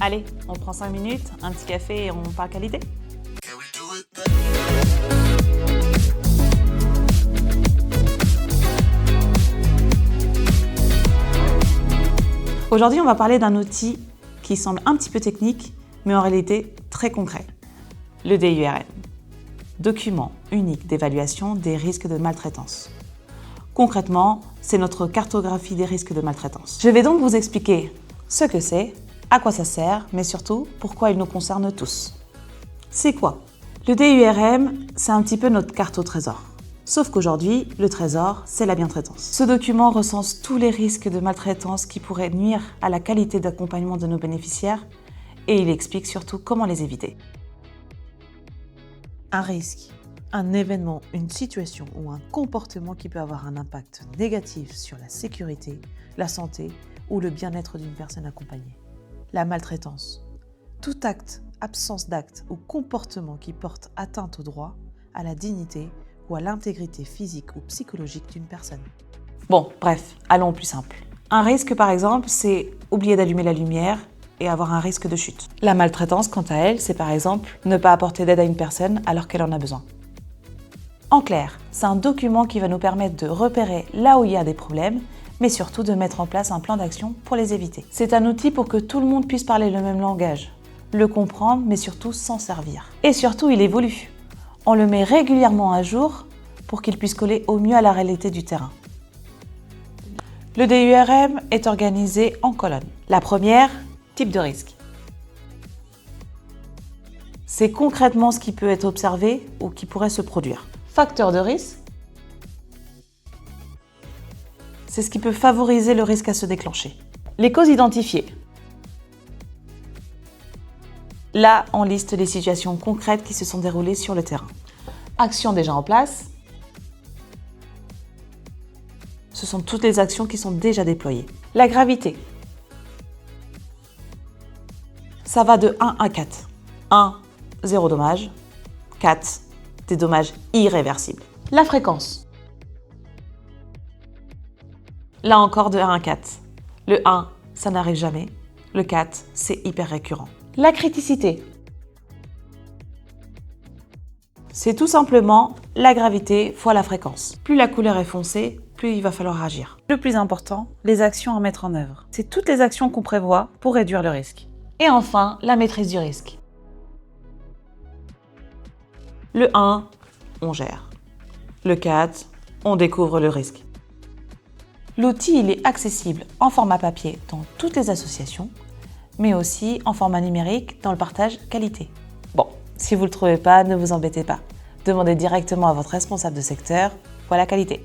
Allez, on prend 5 minutes, un petit café et on parle qualité. Aujourd'hui, on va parler d'un outil qui semble un petit peu technique, mais en réalité très concret. Le DURM, document unique d'évaluation des risques de maltraitance. Concrètement, c'est notre cartographie des risques de maltraitance. Je vais donc vous expliquer ce que c'est, à quoi ça sert, mais surtout pourquoi il nous concerne tous. C'est quoi? Le DURM, c'est un petit peu notre carte au trésor. Sauf qu'aujourd'hui, le trésor, c'est la bientraitance. Ce document recense tous les risques de maltraitance qui pourraient nuire à la qualité d'accompagnement de nos bénéficiaires et il explique surtout comment les éviter. Un risque, un événement, une situation ou un comportement qui peut avoir un impact négatif sur la sécurité, la santé ou le bien-être d'une personne accompagnée. La maltraitance. Tout acte, absence d'acte ou comportement qui porte atteinte au droit, à la dignité ou à l'intégrité physique ou psychologique d'une personne. Bon, bref, allons au plus simple. Un risque, par exemple, c'est oublier d'allumer la lumière et avoir un risque de chute. La maltraitance, quant à elle, c'est par exemple ne pas apporter d'aide à une personne alors qu'elle en a besoin. En clair, c'est un document qui va nous permettre de repérer là où il y a des problèmes, mais surtout de mettre en place un plan d'action pour les éviter. C'est un outil pour que tout le monde puisse parler le même langage, le comprendre, mais surtout s'en servir. Et surtout, il évolue. On le met régulièrement à jour pour qu'il puisse coller au mieux à la réalité du terrain. Le DURM est organisé en colonnes. La première, type de risque. C'est concrètement ce qui peut être observé ou qui pourrait se produire. Facteur de risque. C'est ce qui peut favoriser le risque à se déclencher. Les causes identifiées. Là, on liste les situations concrètes qui se sont déroulées sur le terrain. Actions déjà en place. Ce sont toutes les actions qui sont déjà déployées. La gravité. Ça va de 1 à 4. 1, 0 dommage. 4, des dommages irréversibles. La fréquence. Là encore de 1 à 4. Le 1, ça n'arrive jamais. Le 4, c'est hyper récurrent. La criticité. C'est tout simplement la gravité fois la fréquence. Plus la couleur est foncée, plus il va falloir agir. Le plus important, les actions à mettre en œuvre. C'est toutes les actions qu'on prévoit pour réduire le risque. Et enfin, la maîtrise du risque. Le 1, on gère. Le 4, on découvre le risque. L'outil, il est accessible en format papier dans toutes les associations, mais aussi en format numérique dans le partage qualité. Bon, si vous ne le trouvez pas, ne vous embêtez pas. Demandez directement à votre responsable de secteur pour la qualité.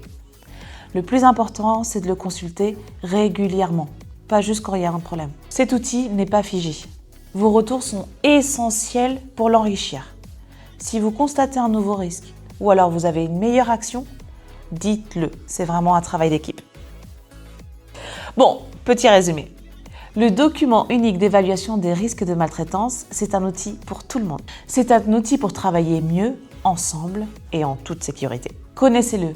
Le plus important, c'est de le consulter régulièrement, pas juste quand il y a un problème. Cet outil n'est pas figé. Vos retours sont essentiels pour l'enrichir. Si vous constatez un nouveau risque ou alors vous avez une meilleure action, dites-le. C'est vraiment un travail d'équipe. Bon, petit résumé. Le document unique d'évaluation des risques de maltraitance, c'est un outil pour tout le monde. C'est un outil pour travailler mieux, ensemble et en toute sécurité. Connaissez-le,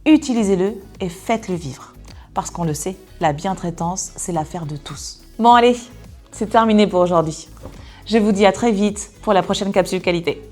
utilisez-le et faites-le vivre. Parce qu'on le sait, la bientraitance, c'est l'affaire de tous. Bon allez, c'est terminé pour aujourd'hui. Je vous dis à très vite pour la prochaine capsule qualité.